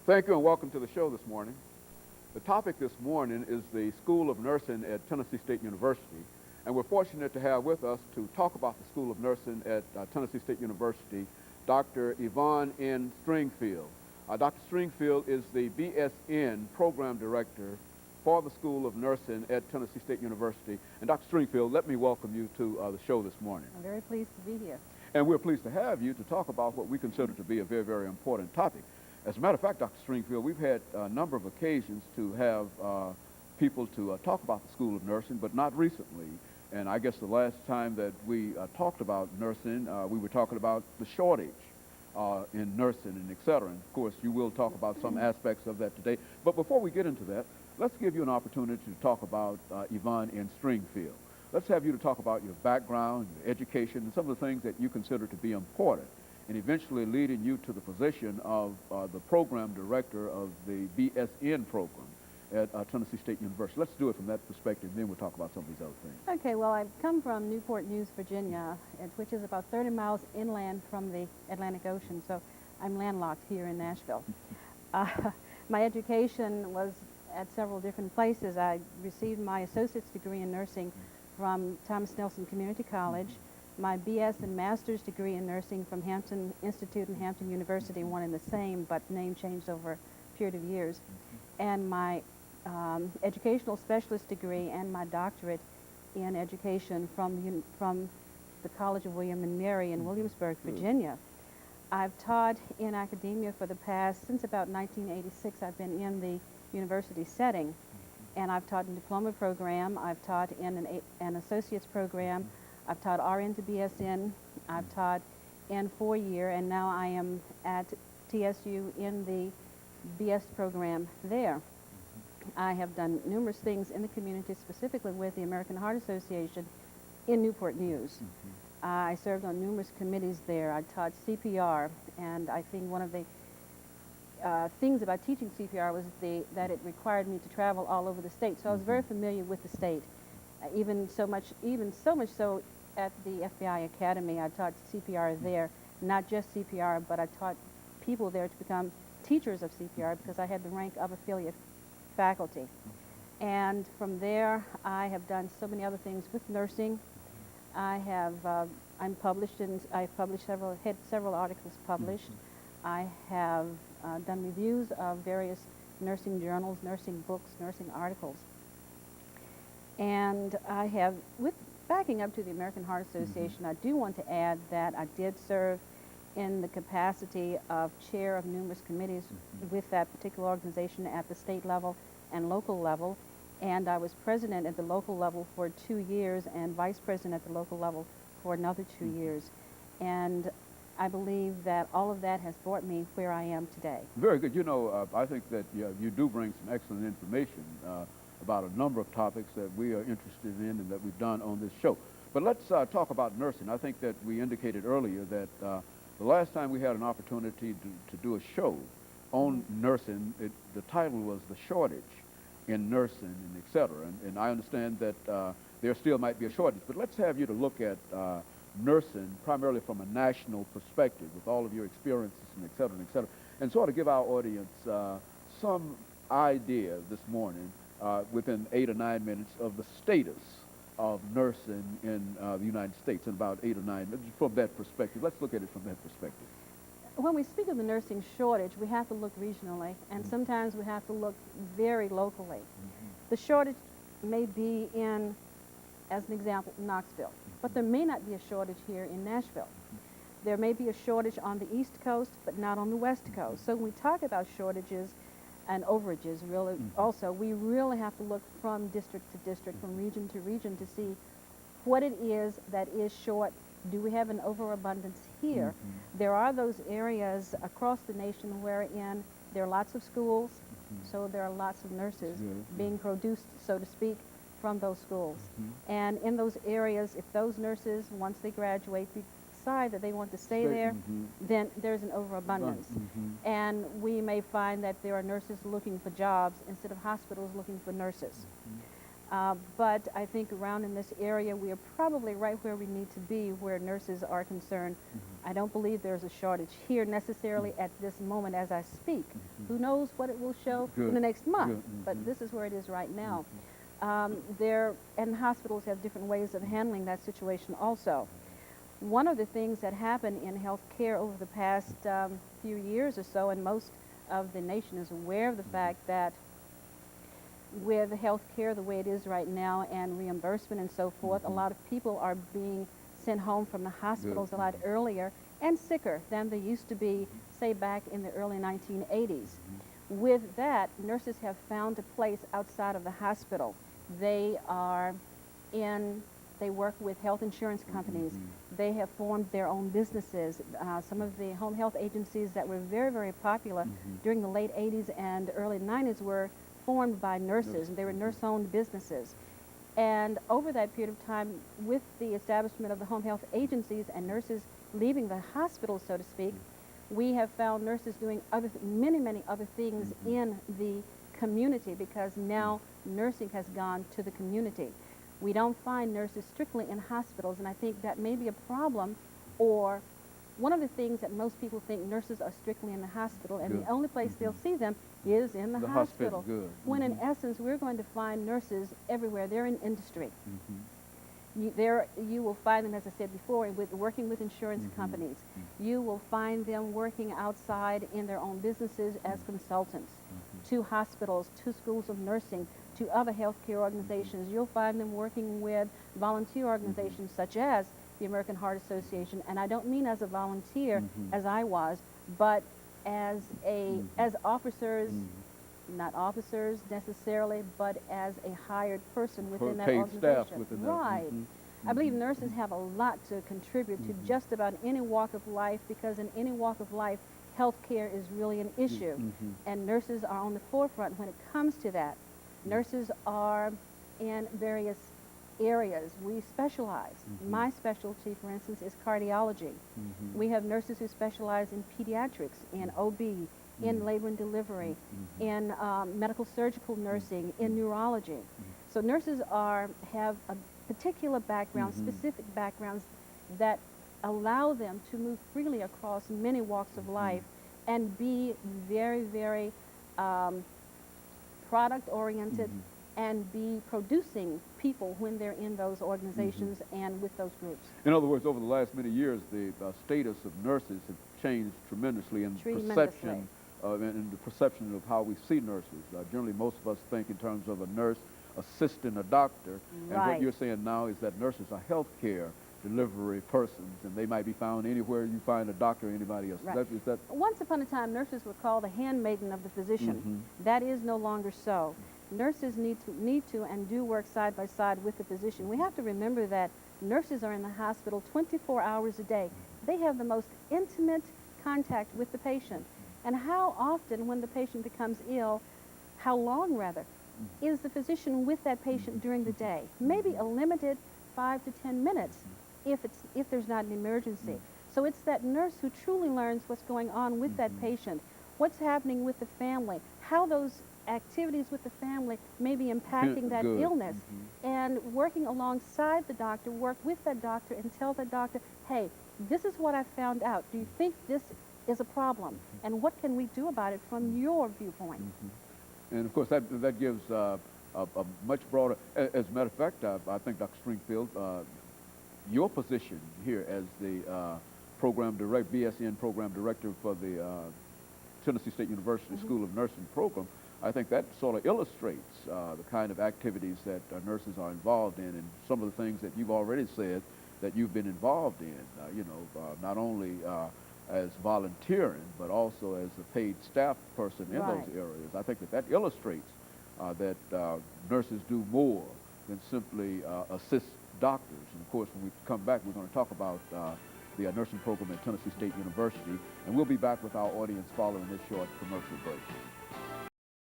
Thank you and welcome to the show this morning. The topic this morning is the School of Nursing at Tennessee State University, and we're fortunate to have with us to talk about the School of Nursing at Tennessee State University, Dr. Yvonne N. Stringfield. Dr. Stringfield is the BSN Program Director for the School of Nursing at Tennessee State University. And Dr. Stringfield, let me welcome you to the show this morning. I'm very pleased to be here. And we're pleased to have you to talk about what we consider to be a very, very important topic. As a matter of fact, Dr. Stringfield, we've had a number of occasions to have people to talk about the School of Nursing, but not recently. And I guess the last time that we talked about nursing, we were talking about the shortage in nursing and et cetera. And of course, you will talk about some aspects of that today. But before we get into that, let's give you an opportunity to talk about Yvonne N. Stringfield. Let's have you to talk about your background, your education, and some of the things that you consider to be important, and eventually leading you to the position of the program director of the BSN program at Tennessee State University. Let's do it from that perspective, and then we'll talk about some of these other things. Okay, well, I've come from Newport News, Virginia, which is about 30 miles inland from the Atlantic Ocean, so I'm landlocked here in Nashville. My education was at several different places. I received my associate's degree in nursing from Thomas Nelson Community College, my BS and master's degree in nursing from Hampton Institute and Hampton University, one and the same, but name changed over a period of years, and my educational specialist degree and my doctorate in education from the College of William and Mary in Williamsburg, Virginia. I've taught in academia for the past, since about 1986, I've been in the university setting, and I've taught in diploma program, I've taught in an associate's program, I've taught RN to BSN, I've taught in 4-year, and now I am at TSU in the BS program there. I have done numerous things in the community, specifically with the American Heart Association in Newport News. I served on numerous committees there. I taught CPR, and I think one of the things about teaching CPR was that it required me to travel all over the state. So I was very familiar with the state, even so much so at the FBI Academy. I taught CPR there, not just CPR, but I taught people there to become teachers of CPR because I had the rank of affiliate faculty. And from there, I have done so many other things with nursing. I'm published, and I've published had several articles published. I have done reviews of various nursing journals, nursing books, nursing articles. And I have, backing up to the American Heart Association, I do want to add that I did serve in the capacity of chair of numerous committees with that particular organization at the state level and local level. And I was president at the local level for 2 years and vice president at the local level for another 2 years. And I believe that all of that has brought me where I am today. Very good. You know, I think that you do bring some excellent information about a number of topics that we are interested in and that we've done on this show. But let's talk about nursing. I think that we indicated earlier that the last time we had an opportunity to do a show on nursing, the title was The Shortage in Nursing and et cetera. And I understand that there still might be a shortage, but let's have you to look at nursing primarily from a national perspective with all of your experiences and et cetera, and sort of give our audience some idea this morning within 8 or 9 minutes of the status of nursing in the United States in about 8 or 9 minutes from that perspective. Let's look at it from that perspective. When we speak of the nursing shortage, we have to look regionally, and sometimes we have to look very locally. The shortage may be in, as an example, Knoxville, but there may not be a shortage here in Nashville. There may be a shortage on the East Coast, but not on the West Coast. So when we talk about shortages and overages, really, also, we really have to look from district to district, from region to region, to see what it is that is short. Do we have an overabundance here? There are those areas across the nation wherein there are lots of schools, so there are lots of nurses being produced, so to speak, from those schools. And in those areas, if those nurses, once they graduate, decide that they want to stay there, then there's an overabundance. And we may find that there are nurses looking for jobs instead of hospitals looking for nurses. But I think around in this area, we are probably right where we need to be where nurses are concerned. I don't believe there's a shortage here necessarily at this moment as I speak. Who knows what it will show in the next month, but this is where it is right now. And hospitals have different ways of handling that situation also. One of the things that happened in healthcare over the past few years or so, and most of the nation is aware of the fact that with healthcare the way it is right now and reimbursement and so forth, a lot of people are being sent home from the hospitals a lot earlier and sicker than they used to be, say, back in the early 1980s. With that, nurses have found a place outside of the hospital. They work with health insurance companies. They have formed their own businesses. Some of the home health agencies that were very, very popular during the late 80s and early 90s were formed by nurses, and they were nurse-owned businesses. And over that period of time, with the establishment of the home health agencies and nurses leaving the hospital, so to speak, we have found nurses doing many, many other things in the community, because now nursing has gone to the community. We don't find nurses strictly in hospitals, and I think that may be a problem, or one of the things that most people think nurses are strictly in the hospital, and the only place they'll see them is in the hospital. When in essence, we're going to find nurses everywhere. They're in industry. You will find them, as I said before, working with insurance companies. You will find them working outside in their own businesses as consultants to hospitals, to schools of nursing, to other healthcare organizations. You'll find them working with volunteer organizations such as the American Heart Association, and I don't mean as a volunteer as I was, but as officers, not officers necessarily, but as a hired person within that organization. Staff within that. Right. I believe nurses have a lot to contribute to just about any walk of life, because in any walk of life, healthcare is really an issue, and nurses are on the forefront when it comes to that. Nurses are in various areas. We specialize. My specialty, for instance, is cardiology. We have nurses who specialize in pediatrics, in OB, in labor and delivery, in medical surgical nursing, in neurology. So nurses have a particular background, specific backgrounds that allow them to move freely across many walks of life and be very, very product-oriented and be producing people when they're in those organizations and with those groups. In other words, over the last many years, the status of nurses have changed tremendously in perception, in the perception of how we see nurses. Generally, most of us think in terms of a nurse assisting a doctor, and what you're saying now is that nurses are healthcare delivery persons, and they might be found anywhere you find a doctor or anybody else. Is that Once upon a time, nurses were called the handmaiden of the physician. That is no longer so. Nurses need to and do work side by side with the physician. We have to remember that nurses are in the hospital 24 hours a day. They have the most intimate contact with the patient. And how often, when the patient becomes ill, how long rather, is the physician with that patient during the day? Maybe a limited 5 to 10 minutes if there's not an emergency. So it's that nurse who truly learns what's going on with that patient, what's happening with the family, how those activities with the family may be impacting that illness, and working alongside the doctor, work with that doctor and tell that doctor, hey, this is what I found out. Do you think this is a problem? And what can we do about it from your viewpoint? And of course, that gives a much broader, as a matter of fact, I think, Dr. Stringfield, your position here as the BSN program director for the Tennessee State University School of Nursing program, I think that sort of illustrates the kind of activities that nurses are involved in, and some of the things that you've already said that you've been involved in, not only as volunteering, but also as a paid staff person in those areas. I think that illustrates that nurses do more than simply assist doctors. And of course, when we come back, we're going to talk about the nursing program at Tennessee State University, and we'll be back with our audience following this short commercial break.